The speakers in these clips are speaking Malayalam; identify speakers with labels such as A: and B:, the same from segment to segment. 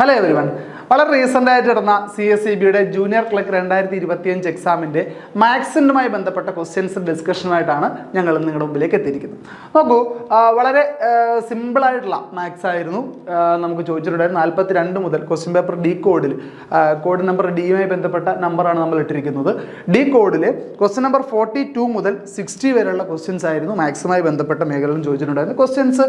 A: Hello everyone. വളരെ റീസെൻ്റ് ആയിട്ട് നടന്ന CSEBയുടെ ജൂനിയർ ക്ലർക്ക് 2025 എക്സാമിൻ്റെ മാത്സിനുമായി ബന്ധപ്പെട്ട ക്വസ്റ്റ്യൻസ് ഡിസ്കഷനുമായിട്ടാണ് ഞങ്ങൾ നിങ്ങളുടെ മുമ്പിലേക്ക് എത്തിയിരിക്കുന്നത്. നോക്കൂ, വളരെ സിമ്പിളായിട്ടുള്ള മാത്സ് ആയിരുന്നു നമുക്ക് ചോദിച്ചിട്ടുണ്ടായിരുന്നു. 42 മുതൽ ക്വസ്റ്റ്യൻ പേപ്പർ ഡി കോഡിൽ കോഡ് നമ്പർ ഡിയുമായി ബന്ധപ്പെട്ട നമ്പറാണ് നമ്മൾ ഇട്ടിരിക്കുന്നത്. ഡി കോഡിൽ ക്വസ്റ്റ്യൻ നമ്പർ 42 മുതൽ 60 വരെയുള്ള ക്വസ്റ്റ്യൻസ് ആയിരുന്നു മാത്സുമായി ബന്ധപ്പെട്ട മേഖലകളും ചോദിച്ചിട്ടുണ്ടായിരുന്നു. ക്വസ്റ്റ്യൻസ്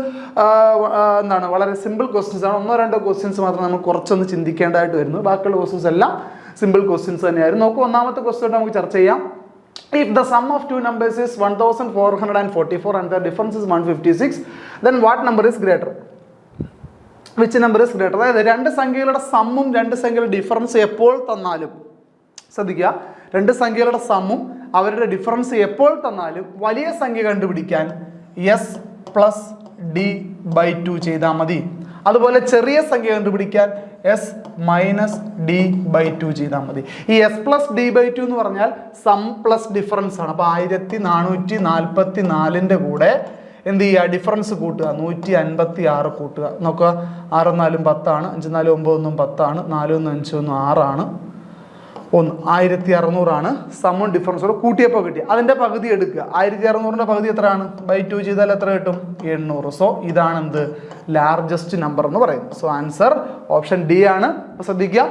A: എന്താണ്, വളരെ സിമ്പിൾ ക്വസ്റ്റ്യൻസ് ആണ്. 1-2 ക്വസ്റ്റ്യൻസ് മാത്രം നമുക്ക് കുറച്ചൊന്ന് ചിന്തിക്കേണ്ടതായിട്ട് വരുന്നു. ബാക്കിയുള്ള ക്വസ്റ്റ്യൻസ് എല്ലാം സിമ്പിൾ ക്വസ്റ്റ്യൻസ് തന്നെയായിരുന്നു. നോക്കൂ, ഒന്നാമത്തെ ക്വസ്റ്റ്യൻ നമുക്ക് ചർച്ച ചെയ്യാം. If the sum of two numbers is 1444 and the difference is 156, then what number is greater? Which number is greater? അതായത് രണ്ട് സംഖ്യകളുടെ സമ്മും രണ്ട് സംഖ്യകളുടെ ഡിഫറൻസ് എപ്പോൾ തന്നാലും, ശ്രദ്ധിക്കുക, രണ്ട് സംഖ്യകളുടെ സമ്മും അവരുടെ ഡിഫറൻസ് എപ്പോൾ തന്നാലും വലിയ സംഖ്യ കണ്ടുപിടിക്കാൻ s+d/2 ചെയ്താൽ മതി. അതുപോലെ ചെറിയ സംഖ്യ കണ്ടുപിടിക്കാൻ s-d/2 ചെയ്താൽ മതി. ഈ s+d/2 എന്ന് പറഞ്ഞാൽ സം പ്ലസ് ഡിഫറൻസ് ആണ്. അപ്പോൾ 1444 കൂടെ എന്ത് ചെയ്യുക, ഡിഫറൻസ് കൂട്ടുക, 156 കൂട്ടുക. നോക്കുക, 6 4 10 ആണ്, 5 4 9 10 ആണ്, 4 1 5 1 6 ആണ്, 1600 ആണ്. സമ്മും ഡിഫറൻസോട് കൂട്ടിയപ്പോൾ കിട്ടി. അതിൻ്റെ പകുതി എടുക്കുക. 1600ൻ്റെ പകുതി എത്രയാണ്? /2 ചെയ്താൽ എത്ര കിട്ടും? 800. സോ ഇതാണ് എന്ത്, ലാർജസ്റ്റ് നമ്പർ എന്ന് പറയുന്നത്. സോ ആൻസർ ഓപ്ഷൻ ഡി ആണ്. അപ്പോൾ ശ്രദ്ധിക്കുക,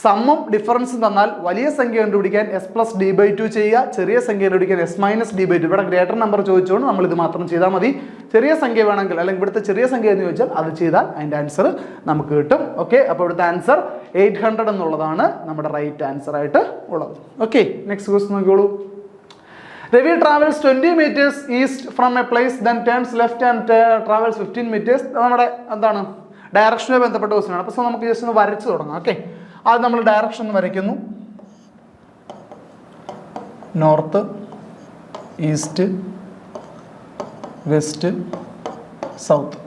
A: സമ്മും ഡിഫറൻസും തന്നാൽ വലിയ സംഖ്യ കണ്ടുപിടിക്കാൻ s+d/2 ചെയ്യുക, ചെറിയ സംഖ്യ കണ്ടുപിടിക്കാൻ s-d/2. ഇവിടെ ഗ്രേറ്റർ നമ്പർ ചോദിച്ചുകൊണ്ട് നമ്മൾ ഇത് മാത്രം ചെയ്താൽ മതി. ചെറിയ സംഖ്യ വേണമെങ്കിൽ, അല്ലെങ്കിൽ ഇവിടുത്തെ ചെറിയ സംഖ്യ എന്ന് ചോദിച്ചാൽ അത് ചെയ്താൽ അതിൻ്റെ ആൻസർ നമുക്ക് കിട്ടും. ഓക്കെ, അപ്പോൾ ഇവിടുത്തെ ആൻസർ 800 എന്നുള്ളതാണ് നമ്മുടെ റൈറ്റ് ആൻസർ ആയിട്ട് ഉള്ളത്. ഓക്കെ, നെക്സ്റ്റ് ക്വസ്റ്റ്യൻ നോക്കിയോളൂ. Ravi travels 20 meters east from a place, then turns left and travels 15 meters. നമ്മുടെ എന്താണ്, ഡയറക്ഷനുമായി ബന്ധപ്പെട്ട ക്വസ്റ്റ്യൻ ആണ്. അപ്പോൾ സോ നമുക്ക് ജസ്റ്റ് ഒന്ന് വരച്ച് തുടങ്ങാം. ഓക്കെ, അത് നമ്മൾ ഡയറക്ഷൻ വരയ്ക്കുന്നു. North, east, west, south.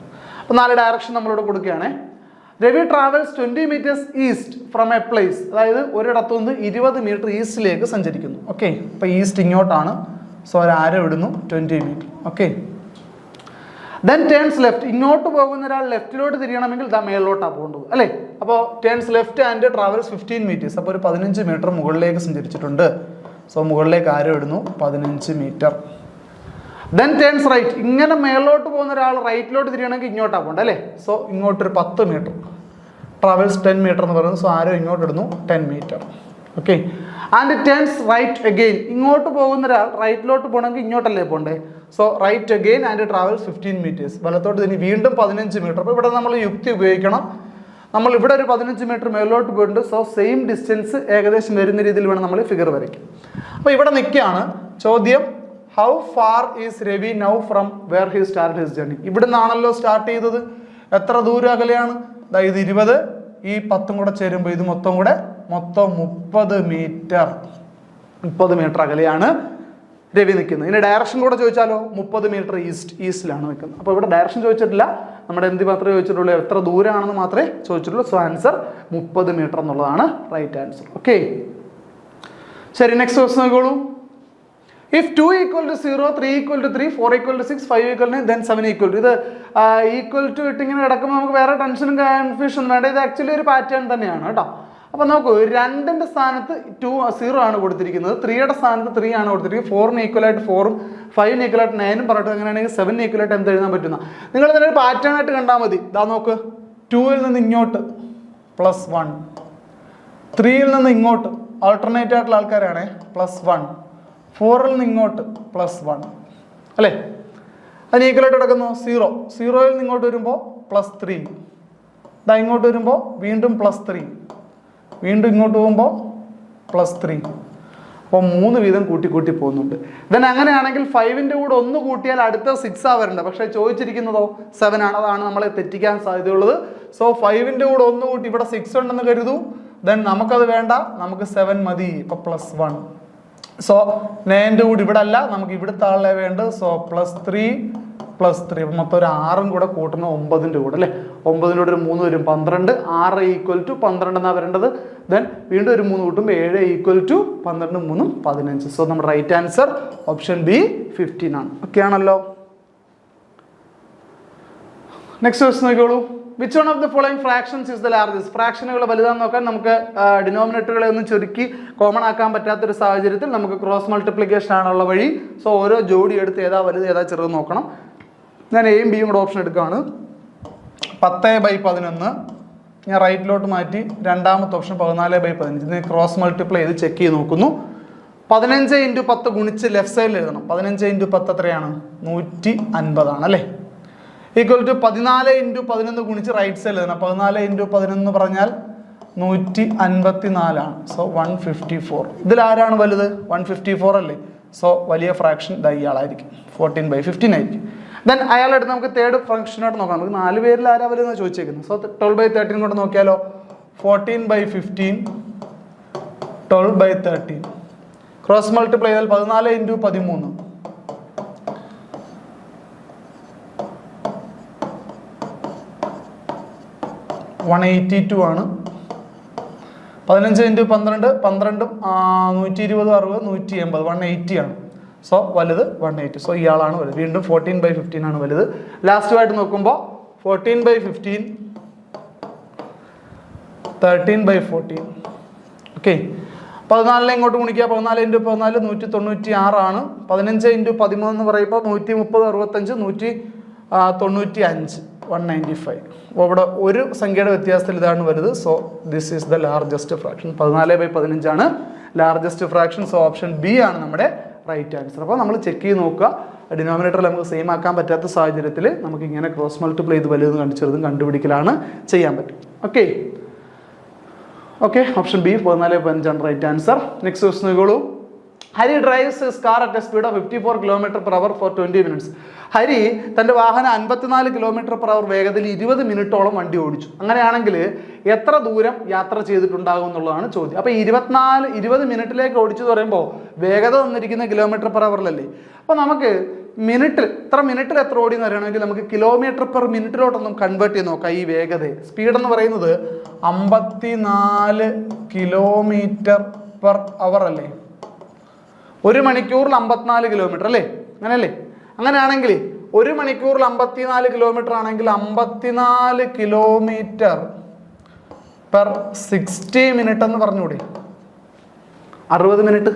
A: അപ്പോൾ 4 ഡയറക്ഷൻ നമ്മളിവിടെ കൊടുക്കുകയാണ്. Ravi travels 20 meters east from A place, അതായത് ഒരിടത്തു നിന്ന് 20 മീറ്റർ ഈസ്റ്റിലേക്ക് സഞ്ചരിക്കുന്നു. ഓക്കെ, അപ്പോൾ ഈസ്റ്റ് ഇങ്ങോട്ടാണ്. സോ ഒരു ആരോ ഇടുന്നു 20 metre. Okay, then turns left, ഇങ്ങോട്ട് പോകുന്ന ഒരാൾ ലെഫ്റ്റിലോട്ട് തിരിയണമെങ്കിൽ ഇതാ മേളിലോട്ടാണ് പോകേണ്ടത് അല്ലേ. അപ്പോൾ turns left and travels 15 meters, അപ്പോൾ ഒരു 15 മീറ്റർ മുകളിലേക്ക് സഞ്ചരിച്ചിട്ടുണ്ട്. സോ മുകളിലേക്ക് ആരോ ഇടുന്നു 15 മീറ്റർ. ദെൻ ടേൺസ് റൈറ്റ്, ഇങ്ങനെ മേളിലോട്ട് പോകുന്ന ഒരാൾ റൈറ്റിലോട്ട് തിരിയണമെങ്കിൽ ഇങ്ങോട്ടാണ് പോകേണ്ടത് അല്ലേ. സോ ഇങ്ങോട്ടൊരു 10 മീറ്റർ, ട്രാവൽസ് 10 മീറ്റർ എന്ന് പറയുന്നത്. സോ ആരോ ഇങ്ങോട്ട് ഇടുന്നു 10 metre. Okay, and turns right again, ഇങ്ങോട്ട് പോകുന്ന ഒരാൾ റൈറ്റിലോട്ട് പോകണമെങ്കിൽ ഇങ്ങോട്ടല്ലേ പോകണ്ടേ. So right again and travels 15 meters, വലത്തോട്ട് തിരിഞ്ഞ് വീണ്ടും 15 മീറ്റർ. അപ്പോൾ ഇവിടെ നമ്മൾ യുക്തി ഉപയോഗിക്കണം. നമ്മൾ ഇവിടെ ഒരു 15 മീറ്റർ മേലോട്ട് പോയിട്ടുണ്ട്. സോ സെയിം ഡിസ്റ്റൻസ് ഏകദേശം വരുന്ന രീതിയിൽ വേണം നമ്മൾ ഫിഗർ വരയ്ക്കും. അപ്പോൾ ഇവിടെ നിൽക്കുകയാണ് ചോദ്യം, how far is Ravi now from where he start his journey. ഇവിടെ നിന്നാണല്ലോ സ്റ്റാർട്ട് ചെയ്തത്. എത്ര ദൂരം അകലെയാണ്? അതായത് 20, ഈ 10 കൂടെ ചേരുമ്പോൾ ഇത് മൊത്തം 30 മീറ്റർ. 30 മീറ്റർ അകലെയാണ് രവി നിൽക്കുന്നത്. ഇനി ഡയറക്ഷൻ കൂടെ ചോദിച്ചാലോ, 30 മീറ്റർ ഈസ്റ്റിലാണ് നിൽക്കുന്നത്. അപ്പോൾ ഇവിടെ ഡയറക്ഷൻ ചോദിച്ചിട്ടില്ല, നമ്മുടെ എന്ത് മാത്രമേ ചോദിച്ചിട്ടുള്ളൂ, എത്ര ദൂരമാണെന്ന് മാത്രമേ ചോദിച്ചിട്ടുള്ളൂ. സോ ആൻസർ 30 മീറ്റർ എന്നുള്ളതാണ് റൈറ്റ് ആൻസർ. ഓക്കെ, ശരി, നെക്സ്റ്റ് ക്വസ്റ്റ്യൻ നോക്കിക്കോളൂ. If 2 = 0, 3 = 3, 4 = 6, 5 = 9, then 7 = ഇത് ഈക്വൽ ടു ഇട്ടിങ്ങനെ കിടക്കുമ്പോൾ നമുക്ക് വേറെ ടെൻഷനും കൺഫ്യൂഷനും വേണ്ട. ഇത് ആക്ച്വലി ഒരു പാറ്റേൺ തന്നെയാണ് കേട്ടോ. അപ്പോൾ നോക്കൂ, 2ന്റെ സ്ഥാനത്ത് 0 ആണ് കൊടുത്തിരിക്കുന്നത്, 3യുടെ സ്ഥാനത്ത് 3 ആണ് കൊടുത്തിരിക്കുന്നത്, 4ന് ഈക്വലായിട്ട് 4ഉം 5ന് ഈക്വലായിട്ട് 9ഉം പറഞ്ഞിട്ട് അങ്ങനെയാണെങ്കിൽ 7ന് ഈക്വലായിട്ട് എന്ത് എഴുതാൻ പറ്റുന്ന നിങ്ങൾ ഇതിനെ ഒരു പാറ്റേൺ ആയിട്ട് കണ്ടാൽ മതി. ഇതാ നോക്ക്, 2ൽ നിന്ന് ഇങ്ങോട്ട് +1, 3ൽ നിന്ന് ഇങ്ങോട്ട് ആൾട്ടർനേറ്റ് ആയിട്ടുള്ള ആൾക്കാരാണ് +1, 4ൽ നിന്ന് ഇങ്ങോട്ട് +1 അല്ലേ. അതിന് ഈക്വലായിട്ട് കിടക്കുന്നു 0. 0ൽ നിന്ന് ഇങ്ങോട്ട് വരുമ്പോൾ +3, ഇതാ ഇങ്ങോട്ട് വരുമ്പോൾ വീണ്ടും +3, വീണ്ടും ഇങ്ങോട്ട് പോകുമ്പോൾ +3. അപ്പോൾ 3 വീതം കൂട്ടി പോകുന്നുണ്ട്. ദെൻ അങ്ങനെയാണെങ്കിൽ 5ൻ്റെ കൂടെ 1 കൂട്ടിയാൽ അടുത്ത 6 ആ വരേണ്ടത്. പക്ഷേ ചോദിച്ചിരിക്കുന്നതോ 7 ആണ്. അതാണ് നമ്മളെ തെറ്റിക്കാൻ സാധ്യതയുള്ളത്. സോ 5ൻ്റെ കൂടെ 1 കൂട്ടി ഇവിടെ 6 ഉണ്ടെന്ന് കരുതൂ. ദെൻ നമുക്കത് വേണ്ട, നമുക്ക് 7 മതി. ഇപ്പോൾ +1. സോ 9ൻ്റെ കൂടെ ഇവിടെ അല്ല, നമുക്ക് ഇവിടുത്തെ ആളെ വേണ്ടത്. സോ +3 +3, മൊത്തം ഒരു 6ഉം കൂടെ കൂട്ടുന്ന 9ൻ്റെ കൂടെ അല്ലേ. 9ൻ്റെ കൂടെ ഒരു 3 വരും 12. 6 = 12 എന്നാണ് വരേണ്ടത്. ദെൻ വീണ്ടും ഒരു 3 കൂട്ടുമ്പോൾ 7 = 12, 3 15. സോ നമ്മുടെ റൈറ്റ് ആൻസർ ഓപ്ഷൻ ബി 15 ആണ്. ഓക്കെ ആണല്ലോ. നെക്സ്റ്റ് ക്വസ്റ്റ്യൻ നോക്കിയോളൂ. Which one of the following fractions is the largest? ഫ്രാക്ഷനുകൾ വലുതാന്ന് നോക്കാൻ നമുക്ക് ഡിനോമിനേറ്ററുകളെ ഒന്നും ചുരുക്കി കോമൺ ആക്കാൻ പറ്റാത്തൊരു സാഹചര്യത്തിൽ നമുക്ക് ക്രോസ് മൾട്ടിപ്ലിക്കേഷൻ ആണുള്ള വഴി. സോ ഓരോ ജോഡി എടുത്ത് ഏതാ വലുത് ഏതാ ചെറുത് നോക്കണം. ഞാൻ എയും ബിയും കൂടെ ഓപ്ഷൻ എടുക്കുകയാണ്. 10/11 ഞാൻ റൈറ്റിലോട്ട് മാറ്റി. രണ്ടാമത്തെ ഓപ്ഷൻ 14/15. ഇതിനെ ക്രോസ് മൾട്ടിപ്ലൈ ചെയ്ത് ചെക്ക് ചെയ്ത് നോക്കുന്നു. 15 × 10 ഗുണിച്ച് ലെഫ്റ്റ് സൈഡിൽ എഴുതണം. 15 × 10 എത്രയാണ്? 150 ആണ് അല്ലേ. ഈക്വൽ ടു 14 × 11 ഗുണിച്ച് റൈറ്റ് സൈഡിൽ എഴുതണം. 14 × 11 പറഞ്ഞാൽ 154 ആണ്. സോ 154. ഇതിൽ ആരാണ് വലുത്? 154 അല്ലേ. സോ വലിയ ഫ്രാക്ഷൻ ഇയാളായിരിക്കും. 14/15 ആയിരിക്കും. ദെൻ അയാളെടുത്ത് നമുക്ക് തേർഡ് ഫംഗ്ഷനായിട്ട് നോക്കാം. നമുക്ക് 4 പേരിൽ ആരാ വലുതെന്ന് ചോദിച്ചേക്കുന്നത്. സോ 12/13 കൊണ്ട് നോക്കിയാലോ. 14/15 12/13 ക്രോസ് മൾട്ടിപ്ലൈ ചെയ്താൽ 14 × 13 182 ആണ്. 15 × 12 12 120 60 180 180 ആണ്. സോ വലുത് 180. സോ ഇയാളാണ് വലുത്. വീണ്ടും 14/15 ആണ് വലുത്. ലാസ്റ്റുമായിട്ട് നോക്കുമ്പോൾ 14/15 13/14. ഓക്കെ, 14 ഇങ്ങോട്ട് ഗുണിക്കുക. 14 × 14 196 ആണ്. 15 × 13 എന്ന് പറയുമ്പോൾ 130 65 195 195. അപ്പോൾ ഇവിടെ ഒരു സംഖ്യയുടെ വ്യത്യാസത്തിൽ ഇതാണ് വലുത്. So this is the largest fraction. 14/15 ആണ് largest fraction. So option B ആണ് നമ്മുടെ റൈറ്റ് ആൻസർ. അപ്പോൾ നമ്മൾ ചെക്ക് ചെയ്ത് നോക്കുക. ഡിനോമിനേറ്ററിൽ നമുക്ക് സെയിം ആക്കാൻ പറ്റാത്ത സാഹചര്യത്തിൽ നമുക്ക് ഇങ്ങനെ ക്രോസ് മൾട്ടിപ്ലൈ ചെയ്ത് വലുതും ചെറുതും കണ്ടുപിടിക്കലാണ് ചെയ്യാൻ പറ്റും. ഓക്കെ ഓക്കെ, ഓപ്ഷൻ ബി 14/15 ആണ് റൈറ്റ് ആൻസർ. നെക്സ്റ്റ് ക്വസ്റ്റ്യൻ നോക്കോളൂ. Hari drives his car at a speed of 54 km/h for 20 minutes. Hari തൻ്റെ വാഹനം 54 km/h വേഗതയിൽ 20 മിനിറ്റോളം വണ്ടി ഓടിച്ചു. അങ്ങനെയാണെങ്കിൽ എത്ര ദൂരം യാത്ര ചെയ്തിട്ടുണ്ടാകും എന്നുള്ളതാണ് ചോദ്യം. അപ്പോൾ 20 മിനിറ്റിലേക്ക് ഓടിച്ചു എന്ന് പറയുമ്പോൾ വേഗത തന്നിരിക്കുന്ന km/h. അപ്പോൾ നമുക്ക് മിനിറ്റിൽ എത്ര ഓടി എന്ന് അറിയണമെങ്കിൽ നമുക്ക് km/min കൺവേർട്ട് ചെയ്ത് നോക്കാം. ഈ വേഗത സ്പീഡ് എന്ന് പറയുന്നത് 54 km/h അല്ലേ. 1 മണിക്കൂറിൽ 54 കിലോമീറ്റർ അല്ലേ, അങ്ങനെയല്ലേ? അങ്ങനെയാണെങ്കിൽ 1 മണിക്കൂറിൽ 54 കിലോമീറ്റർ ആണെങ്കിൽ 54 km/60 മിനിറ്റ് എന്ന് പറഞ്ഞൂടെ? 60 മിനിറ്റ്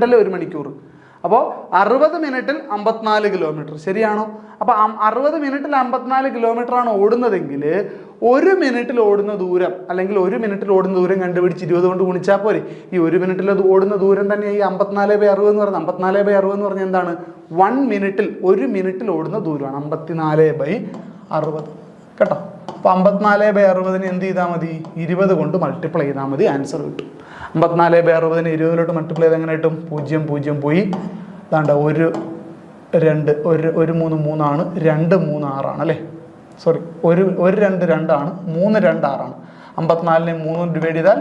A: അല്ലേ 1 മണിക്കൂർ. അപ്പോൾ 60 മിനിറ്റിൽ 54 കിലോമീറ്റർ, ശരിയാണോ? അപ്പോൾ 60 മിനിറ്റിൽ 54 കിലോമീറ്റർ ആണ് ഓടുന്നതെങ്കിൽ 1 മിനിറ്റിൽ ഓടുന്ന ദൂരം അല്ലെങ്കിൽ 1 മിനിറ്റിൽ ഓടുന്ന ദൂരം കണ്ടുപിടിച്ച് 20 കൊണ്ട് ഗുണിച്ചാൽ പോരെ. ഈ 1 മിനിറ്റിൽ ഓടുന്ന ദൂരം തന്നെ ഈ 54/60 എന്ന് പറയുന്നത്. 54/60 എന്ന് പറഞ്ഞാൽ എന്താണ്? 1 മിനിറ്റിൽ ഓടുന്ന ദൂരമാണ് 54/60 കേട്ടോ. അപ്പോൾ 54/60 എന്ത് ചെയ്താൽ മതി? 20 കൊണ്ട് മൾട്ടിപ്ലൈ ചെയ്താൽ മതി, ആൻസർ കിട്ടും. 54/60 20 മൾട്ടിപ്ലൈ ചെയ്ത് എങ്ങനെ കിട്ടും? 0 0 പോയി. അതാണ്ട് 1 2 1 3 3 ആണ്. 2 3 6 ആണ് അല്ലേ. സോറി, 1 2 2 ആണ്. 3 2 6 ആണ്. 54നെ 3 ഡിവൈഡ് ചെയ്താൽ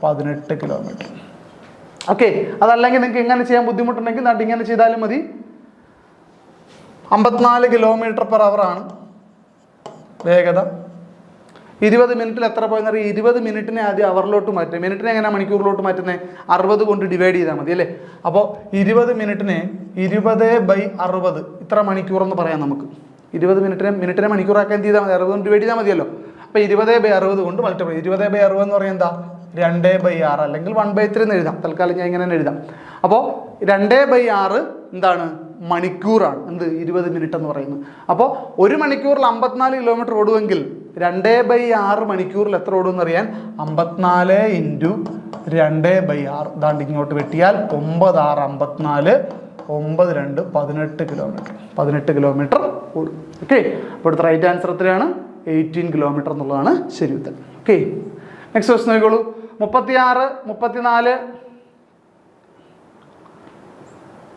A: 18 കിലോമീറ്റർ. ഓക്കെ, അതല്ലെങ്കിൽ നിങ്ങൾക്ക് എങ്ങനെ ചെയ്യാൻ ബുദ്ധിമുട്ടുണ്ടെങ്കിൽ ഇങ്ങനെ ചെയ്താലും മതി. 54 km/h ആണ് വേഗത. 20 മിനിറ്റിൽ എത്ര പോയെന്ന് അറിയാം? 20 മിനിറ്റിനെ ആദ്യം അവറിലോട്ട് മാറ്റുക. മിനിറ്റിനെ എങ്ങനെയാണ് മണിക്കൂറിലോട്ട് മാറ്റുന്നത്? 60 കൊണ്ട് ഡിവൈഡ് ചെയ്താൽ മതി അല്ലേ. അപ്പോൾ 20 മിനിറ്റിനെ 20/60 ഇത്ര മണിക്കൂർ എന്ന് പറയാം നമുക്ക്. 20 മിനിറ്റിനെ മണിക്കൂറാക്കാൻ എന്ത് ചെയ്താൽ മതി? 60 കൊണ്ട് ഡിവൈഡ് ചെയ്താൽ മതിയല്ലോ. അപ്പോൾ 20/60 കൊണ്ട് മൾട്ടിപ്ലൈ. 20/60 എന്ന് പറയുന്നത് എന്താ? 2/6 അല്ലെങ്കിൽ 1/3 എന്ന് എഴുതാം. തൽക്കാലം ഞാൻ ഇങ്ങനെ എഴുതാം. അപ്പോൾ 2/6 എന്താണ്? മണിക്കൂറാണ്. എന്ത്? 20 മിനിറ്റ് എന്ന് പറയുന്നത്. അപ്പോൾ 1 മണിക്കൂറിൽ 54 കിലോമീറ്റർ ഓടുമെങ്കിൽ 2/6 മണിക്കൂറിൽ എത്ര ഓടുമെന്ന് അറിയാൻ 54 × 2/6 ദാണ്ട് ഇങ്ങോട്ട് വെട്ടിയാൽ 9 6 54 9 2 18 കിലോമീറ്റർ. 18 കിലോമീറ്റർ ഓടും. ഓക്കെ, അപ്പോൾ ഇവിടുത്തെ റൈറ്റ് ആൻസർ എത്രയാണ്? 18 കിലോമീറ്റർ എന്നുള്ളതാണ് ശരി ഉത്തരം. ഓക്കെ, നെക്സ്റ്റ് ക്വസ്റ്റ്യൻ നോക്കിക്കോളൂ. 36 34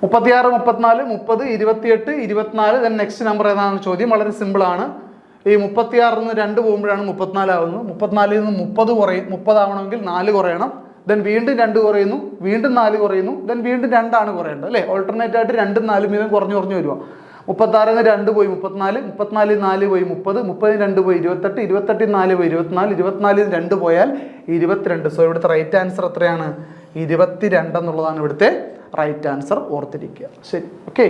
A: 34 30 28 24. ദെൻ നെക്സ്റ്റ് നമ്പർ ഏതാണെന്ന് ചോദ്യം. വളരെ സിമ്പിളാണ്. ഈ 36 നിന്ന് 2 പോകുമ്പോഴാണ് 34 ആവുന്നത്. 34 നിന്ന് 30 കുറയും. 30 ആവണമെങ്കിൽ 4 കുറയണം. ദെൻ വീണ്ടും 2 കുറയുന്നു, വീണ്ടും 4 കുറയുന്നു, ദെൻ വീണ്ടും 2 ആണ് കുറയേണ്ടത് അല്ലേ. ഓൾട്ടർനേറ്റ് ആയിട്ട് 2 4 വീതം കുറഞ്ഞു വരിക. 36 നിന്ന് 2 പോയി 34, 34 4 പോയി 30, 30 2 പോയി 28, 28 4 പോയി 24, 24 2 പോയാൽ 22. സോ ഇവിടുത്തെ റൈറ്റ് ആൻസർ എത്രയാണ്? 22 എന്നുള്ളതാണ് ഇവിടുത്തെ റൈറ്റ് ആൻസർ. ഓർത്തിരിക്കുക. ശരി, ഓക്കെ.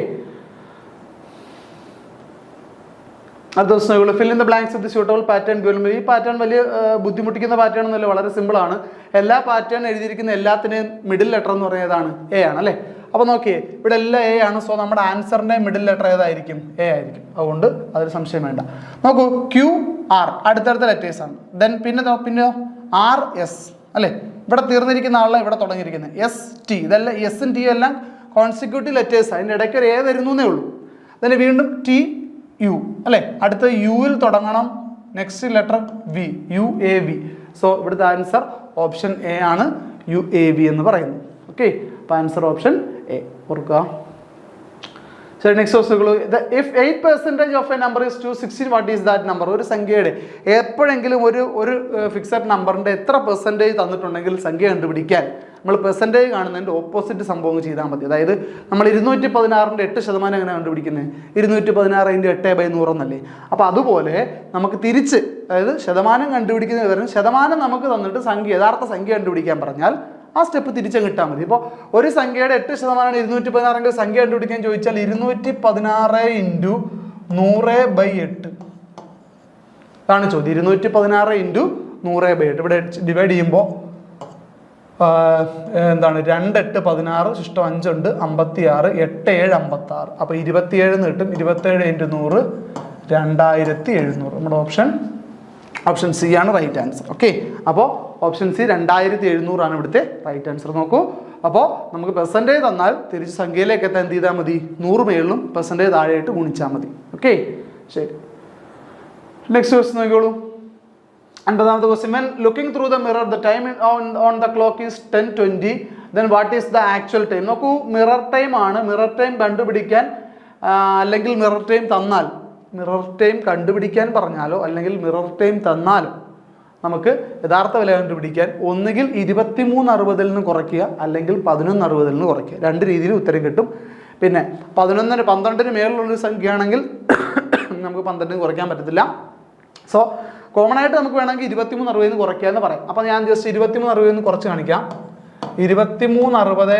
A: അടുത്ത ദിവസം fill in the blanks with suitable pattern given. ഈ പാറ്റേൺ വലിയ ബുദ്ധിമുട്ടിക്കുന്ന പാറ്റേൺ ഒന്നുമല്ല, വളരെ സിമ്പിൾ ആണ്. എല്ലാ പാറ്റേൺ എഴുതിയിരിക്കുന്ന എല്ലാത്തിനെയും മിഡിൽ ലെറ്റർ എന്ന് പറയുന്നതാണ് എ ആണ് അല്ലേ. അപ്പോൾ നോക്കിയേ, ഇവിടെ എല്ലാം എ ആണ്. സോ നമ്മുടെ ആൻസറിൻ്റെ മിഡിൽ ലെറ്റർ ഏതായിരിക്കും? എ ആയിരിക്കും. അതുകൊണ്ട് അതിൽ സംശയം വേണ്ട. നോക്കൂ, ക്യു ആർ അടുത്തടുത്ത ലെറ്റേഴ്സ് ആണ്. ദെൻ പിന്നെയോ ആർ എസ് അല്ലേ. ഇവിടെ തീർന്നിരിക്കുന്ന ആളെ ഇവിടെ തുടങ്ങിയിരിക്കുന്നത് എസ് ടി. ഇതെല്ലാം എസും ടിയും എല്ലാം കോൺസിക്യൂട്ടീവ് ലെറ്റേഴ്സ്. അതിൻ്റെ ഇടയ്ക്ക് ഒരു എ വരുന്നു എന്നേ ഉള്ളൂ. അതിന് വീണ്ടും ടി യു അല്ലേ. അടുത്ത യുവിൽ തുടങ്ങണം. Next letter V, U A V. So ഇവിടുത്തെ ആൻസർ ഓപ്ഷൻ എ ആണ്, യു എ വി എന്ന് പറയുന്നത്. ഓക്കെ, അപ്പോൾ ആൻസർ ഓപ്ഷൻ എ ഓർക്കുക. ശരി, next question. If 8% of a number is 216, what is that number? ഒരു സംഖ്യയുടെ എപ്പോഴെങ്കിലും ഒരു ഫിക്സഡ് നമ്പറിൻ്റെ എത്ര പെർസെൻറ്റേജ് തന്നിട്ടുണ്ടെങ്കിൽ സംഖ്യ കണ്ടുപിടിക്കാൻ നമ്മൾ പെർസെൻറ്റേജ് കാണുന്നതിൻ്റെ ഓപ്പോസിറ്റ് സംഭവം ചെയ്താൽ മതി. അതായത് നമ്മൾ 216ൻ്റെ 8% എങ്ങനെ കണ്ടുപിടിക്കുന്നത്? 216 × 8/100 എന്നല്ലേ. അപ്പോൾ അതുപോലെ നമുക്ക് തിരിച്ച്, അതായത് ശതമാനം കണ്ടുപിടിക്കുന്നതിന് പകരം ശതമാനം നമുക്ക് തന്നിട്ട് യഥാർത്ഥ സംഖ്യ കണ്ടുപിടിക്കാൻ പറഞ്ഞാൽ ആ സ്റ്റെപ്പ് തിരിച്ചങ്ങ് ഇട്ടാൽ മതി. ഇപ്പോൾ ഒരു സംഖ്യയുടെ 8% 216 സംഖ്യ കണ്ടുപിടിക്കാൻ ചോദിച്ചാൽ 216 × 100/8 ഇതാണ് ചോദ്യം. 216 × 100/8. ഇവിടെ ഡിവൈഡ് ചെയ്യുമ്പോൾ എന്താണ് 2 8 16, ശിഷ്ടം 5 ഉണ്ട്, 56, 8 7 56. അപ്പോൾ 27 എന്ന് കിട്ടും. 27 × 100 2700. നമ്മുടെ ഓപ്ഷൻ സി ആണ് റൈറ്റ് ആൻസർ. ഓക്കെ, അപ്പോൾ ഓപ്ഷൻ സി 2700 ആണ് ഇവിടുത്തെ റൈറ്റ് ആൻസർ. നോക്കൂ, അപ്പോൾ നമുക്ക് പെർസെൻറ്റേജ് തന്നാൽ തിരിച്ച് സംഖ്യയിലേക്ക് എത്താൻ എന്ത് ചെയ്താൽ മതി? 100 മേളിലും പെർസെൻറ്റേജ് താഴെയായിട്ട് ഗുണിച്ചാൽ മതി. ഓക്കെ, ശരി. നെക്സ്റ്റ് ക്വസ്റ്റ്യൻ നോക്കിയോളൂ. 9th question. When looking through the mirror, the time on the clock is 10:20. Then what is the actual time? നോക്കൂ, മിറർ ടൈം ആണ്. മിറർ ടൈം കണ്ടുപിടിക്കാൻ അല്ലെങ്കിൽ മിറർ ടൈം തന്നാൽ, മിറർ ടൈം കണ്ടുപിടിക്കാൻ പറഞ്ഞാലോ അല്ലെങ്കിൽ മിറർ ടൈം തന്നാലോ നമുക്ക് യഥാർത്ഥ വില കണ്ടുപിടിക്കാൻ ഒന്നുകിൽ 2360 നിന്ന് കുറയ്ക്കുക അല്ലെങ്കിൽ 1160 നിന്ന് കുറയ്ക്കുക. രണ്ട് രീതിയിൽ ഉത്തരം കിട്ടും. പിന്നെ 12ന് മേലുള്ളൊരു സംഖ്യയാണെങ്കിൽ നമുക്ക് 12 കുറയ്ക്കാൻ പറ്റത്തില്ല. സോ കോമൺ ആയിട്ട് നമുക്ക് വേണമെങ്കിൽ 2360 കുറയ്ക്കുക എന്ന് പറയാം. അപ്പോൾ ഞാൻ ജസ്റ്റ് 2360 കുറച്ച് കാണിക്കാം. 2360 -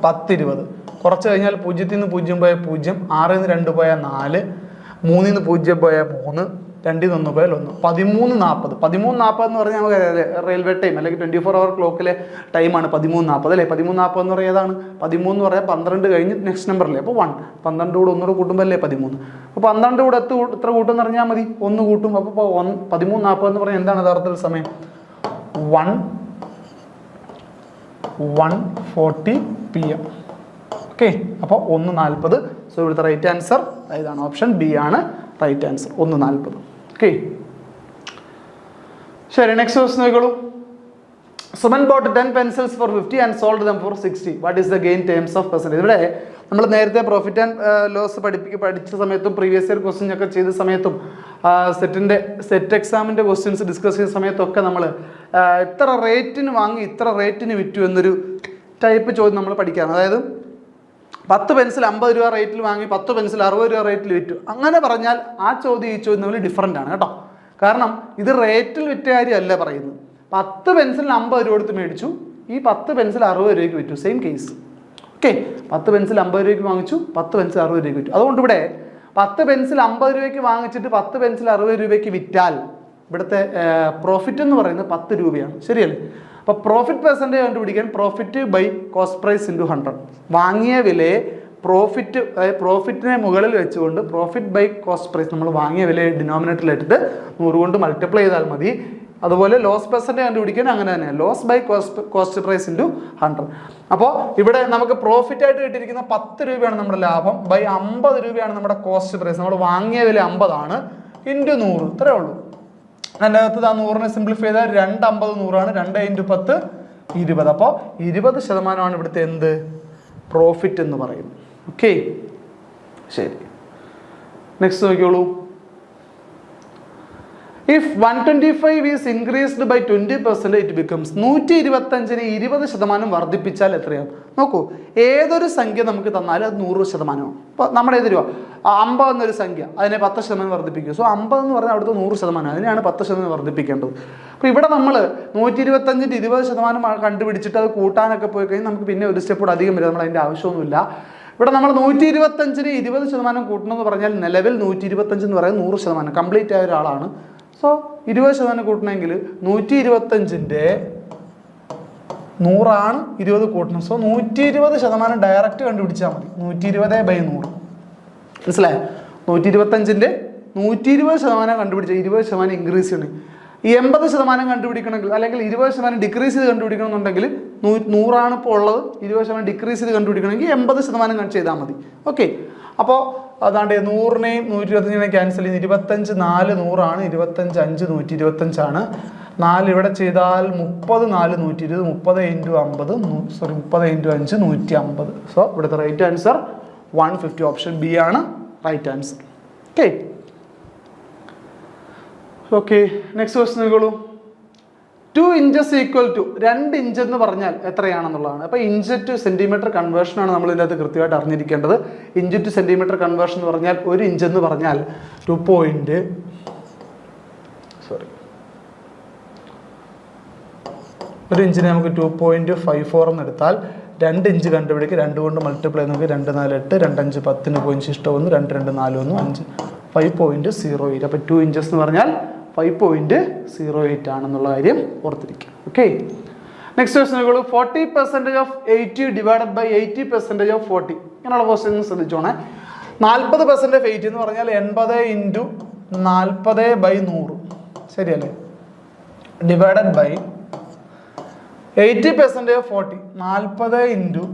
A: 1020 കുറച്ച് കഴിഞ്ഞാൽ 0 നിന്ന് 0 പോയ 0, 6 നിന്ന് 2 പോയ 4, 3 നിന്ന് 0 പോയ 3, 2 നിന്ന് 1 പോയാൽ 1. 13:40. 13:40 എന്ന് പറഞ്ഞാൽ നമുക്ക് റെയിൽവേ ടൈം അല്ലെങ്കിൽ 24 hour ക്ലോക്കിലെ ടൈമാണ് 13:40 അല്ലേ. 13:40 എന്ന് പറയുന്നത് ഏതാണ്? 13 എന്ന് പറയാൻ 12 കഴിഞ്ഞ് നെക്സ്റ്റ് നമ്പറല്ലേ. അപ്പോൾ 1, 12 കൂടെ 1 കൂട്ടുമ്പോൾ അല്ലേ 13. അപ്പോൾ 12 കൂടെ എത്ര കൂട്ടും എന്ന് പറഞ്ഞാൽ മതി, 1 കൂട്ടും. അപ്പോൾ 13:40 എന്ന് പറഞ്ഞാൽ എന്താണ് യഥാർത്ഥത്തിൽ സമയം? 1:40 PM. ഓക്കെ, അപ്പോൾ 1:40. സോ ഇവിടുത്തെ റൈറ്റ് ആൻസർ ഇതാണ്, ഓപ്ഷൻ ബി ആണ് റൈറ്റ് ആൻസർ, 1:40. ഓക്കെ, ശരി. നെക്സ്റ്റ് ക്വസ്റ്റ്യൻ നോക്കിക്കോളൂ. Suman boat 10 pencils for 50 and sold them for 60. What is the gain terms of percentage? ഇവിടെ നമ്മൾ നേരത്തെ പ്രോഫിറ്റ് ആൻഡ് ലോസ് പഠിച്ച സമയത്തും പ്രീവിയസ് ഇയർ ക്വസ്റ്റ്യൻ ഒക്കെ ചെയ്ത സമയത്തും സെറ്റ് എക്സാമിൻ്റെ ക്വസ്റ്റ്യൻസ് ഡിസ്കസ് ചെയ്ത സമയത്തൊക്കെ നമ്മൾ ഇത്ര റേറ്റിന് വാങ്ങി ഇത്ര റേറ്റിന് വിറ്റു എന്നൊരു ടൈപ്പ് ചോദ്യം നമ്മൾ പഠിക്കുകയാണ്. അതായത് 10 പെൻസിൽ 50 രൂപ റേറ്റിൽ വാങ്ങി 10 പെൻസിൽ 60 രൂപ റേറ്റിൽ വിറ്റു. അങ്ങനെ പറഞ്ഞാൽ ആ ചോദ്യം ഈ ചോദ്യം തമ്മിൽ ഡിഫറൻ്റ് ആണ് കേട്ടോ. കാരണം ഇത് റേറ്റിൽ വിറ്റ കാര്യമല്ല പറയുന്നത്. 10 പെൻസിൽ 50 രൂപ കൊടുത്ത് മേടിച്ചു, ഈ 10 പെൻസിൽ 60 രൂപയ്ക്ക് വിറ്റു. Same case. ഓക്കെ, 10 പെൻസിൽ 50 രൂപയ്ക്ക് വാങ്ങിച്ചു, 10 പെൻസിൽ 60 രൂപയ്ക്ക് വിറ്റു. അതുകൊണ്ട് ഇവിടെ 10 പെൻസിൽ 50 രൂപയ്ക്ക് വാങ്ങിച്ചിട്ട് 10 പെൻസിൽ 60 രൂപയ്ക്ക് വിറ്റാൽ ഇവിടുത്തെ പ്രോഫിറ്റ് എന്ന് പറയുന്നത് 10 രൂപയാണ്. ശരിയല്ലേ? അപ്പോൾ പ്രോഫിറ്റ് പെർസെൻറ്റേജ് കണ്ടുപിടിക്കാൻ പ്രോഫിറ്റ് ബൈ കോസ്റ്റ് പ്രൈസ് × 100. വാങ്ങിയ വിലയെ പ്രോഫിറ്റിനെ മുകളിൽ വെച്ചുകൊണ്ട് പ്രോഫിറ്റ് ബൈ കോസ്റ്റ് പ്രൈസ്, നമ്മൾ വാങ്ങിയ വിലയെ ഡിനോമിനേറ്ററിൽ ഇട്ടിട്ട് 100 കൊണ്ട് മൾട്ടിപ്ലൈ ചെയ്താൽ മതി. അതുപോലെ ലോസ് പെർസെൻറ്റേജ് കണ്ടുപിടിക്കാൻ അങ്ങനെ തന്നെ, ലോസ് ബൈ കോസ്റ്റ് പ്രൈസ് × 100. അപ്പോൾ ഇവിടെ നമുക്ക് പ്രോഫിറ്റ് ആയിട്ട് കിട്ടിയിരിക്കുന്ന 10 രൂപയാണ് നമ്മുടെ ലാഭം, ബൈ 50 രൂപയാണ് നമ്മുടെ കോസ്റ്റ് പ്രൈസ്. നമ്മൾ വാങ്ങിയ വില 50 ആണ്, × 100. ഇത്രയേ ഉള്ളൂ. അതിൻ്റെ അകത്ത് 100നെ സിംപ്ലിഫൈ ചെയ്താൽ 250 100 ആണ്, 2 × 10 20. അപ്പോൾ 20% ഇവിടുത്തെ എന്ത് പ്രോഫിറ്റ് എന്ന് പറയുന്നത്. ഓക്കെ, ശരി. നെക്സ്റ്റ് നോക്കിയോളൂ. If 125 is increased by 20%, it becomes 125നെ 20% വർദ്ധിപ്പിച്ചാൽ എത്രയാവും? നോക്കൂ, ഏതൊരു സംഖ്യ നമുക്ക് തന്നാലും അത് 100%. ഇപ്പോൾ നമ്മുടെ ഏത് രൂപ 50 എന്നൊരു സംഖ്യ, അതിനെ 10% വർദ്ധിപ്പിക്കുക. സോ 50 എന്ന് പറഞ്ഞാൽ അവിടുത്തെ 100%, അതിനെയാണ് 10% വർദ്ധിപ്പിക്കേണ്ടത്. അപ്പോൾ ഇവിടെ നമ്മൾ 125ൻ്റെ 20% കണ്ടുപിടിച്ചിട്ട് അത് കൂട്ടാനൊക്കെ പോയി കഴിഞ്ഞാൽ നമുക്ക് പിന്നെ ഒരു സ്റ്റെപ്പ് കൂടെ അധികം വരും. നമ്മൾ അതിൻ്റെ ആവശ്യമൊന്നുമില്ല. ഇവിടെ നമ്മൾ 125-ന് 20% കൂട്ടണമെന്ന് പറഞ്ഞാൽ നിലവിൽ 125 എന്ന് പറയുന്നത് 100%, കംപ്ലീറ്റ് ആയ ഒരാളാണ്. സോ 20% കൂട്ടണമെങ്കിൽ 125-ന്റെ 100 ആണ് 20 കൂട്ടണം. സോ 120% ഡയറക്റ്റ് കണ്ടുപിടിച്ചാൽ മതി. 120/100 മനസ്സിലായോ? 125-ന്റെ 120% കണ്ടുപിടിച്ചാൽ 20% ഇൻക്രീസ് ചെയ്യണം. ഈ 80% കണ്ടുപിടിക്കണമെങ്കിൽ അല്ലെങ്കിൽ 20% ഡിക്രീസ് ചെയ്ത് കണ്ടുപിടിക്കണമെന്നുണ്ടെങ്കിൽ 100 ആണ് ഇപ്പോൾ ഉള്ളത്, 20% ഡിക്രീസ് ചെയ്ത് കണ്ടുപിടിക്കണമെങ്കിൽ 80% ചെയ്താൽ മതി. ഓക്കെ, അപ്പോൾ അതാണ്ട് 100-നെയും 125-നെയും ക്യാൻസൽ ചെയ്ത് 25 4 100 ആണ്, 25 5 125 ആണ്. 4 ഇവിടെ ചെയ്താൽ 30 4 120, 30 × 50 സോറി 30 × 5 150. സോ ഇവിടുത്തെ റൈറ്റ് ആൻസർ 150, ഓപ്ഷൻ ബി ആണ് right answer. Okay okay, next question നോക്കൂ. 2 inches ഈക്വൽ ടു 2 ഇഞ്ച് എന്ന് പറഞ്ഞാൽ എത്രയാണെന്നുള്ളതാണ്. അപ്പോൾ ഇഞ്ച് ടു സെൻറ്റിമീറ്റർ കൺവേർഷനാണ് നമ്മൾ ഇതിനകത്ത് കൃത്യമായിട്ട് അറിഞ്ഞിരിക്കേണ്ടത്. ഇഞ്ച് ടു സെൻറ്റിമീറ്റർ കൺവേർഷൻ എന്ന് പറഞ്ഞാൽ 1 ഇഞ്ച് എന്ന് പറഞ്ഞാൽ 1 ഇഞ്ചിനെ നമുക്ക് 2.54 എന്ന് എടുത്താൽ 2 ഇഞ്ച് കണ്ടുപിടിക്കുക. 2 കൊണ്ട് മൾട്ടിപ്ലൈ നമുക്ക് 2 4 8 2 5 10 പോയിന്റ് ഇഷ്ടം 1 2 2 4 1 5 5.08. അപ്പോൾ 2 ഇഞ്ചസ് എന്ന് പറഞ്ഞാൽ 5.08 ആണെന്നുള്ള കാര്യം ഓർത്തിരിക്കുക. ഓക്കെ, നെക്സ്റ്റ് ക്വസ്റ്റ്യൻ നോക്കൂ. 40% ഓഫ് 80 ഡിവൈഡഡ് ബൈ 80% ഓഫ് 40. ഇങ്ങനെയുള്ള ക്വസ്റ്റ്യൻ ശ്രദ്ധിച്ചോണേ. 40% ഓഫ് 80 എന്ന് പറഞ്ഞാൽ 80 × 40/100 ശരിയല്ലേ, ഡിവൈഡഡ് ബൈ 80% ഓഫ് 40 40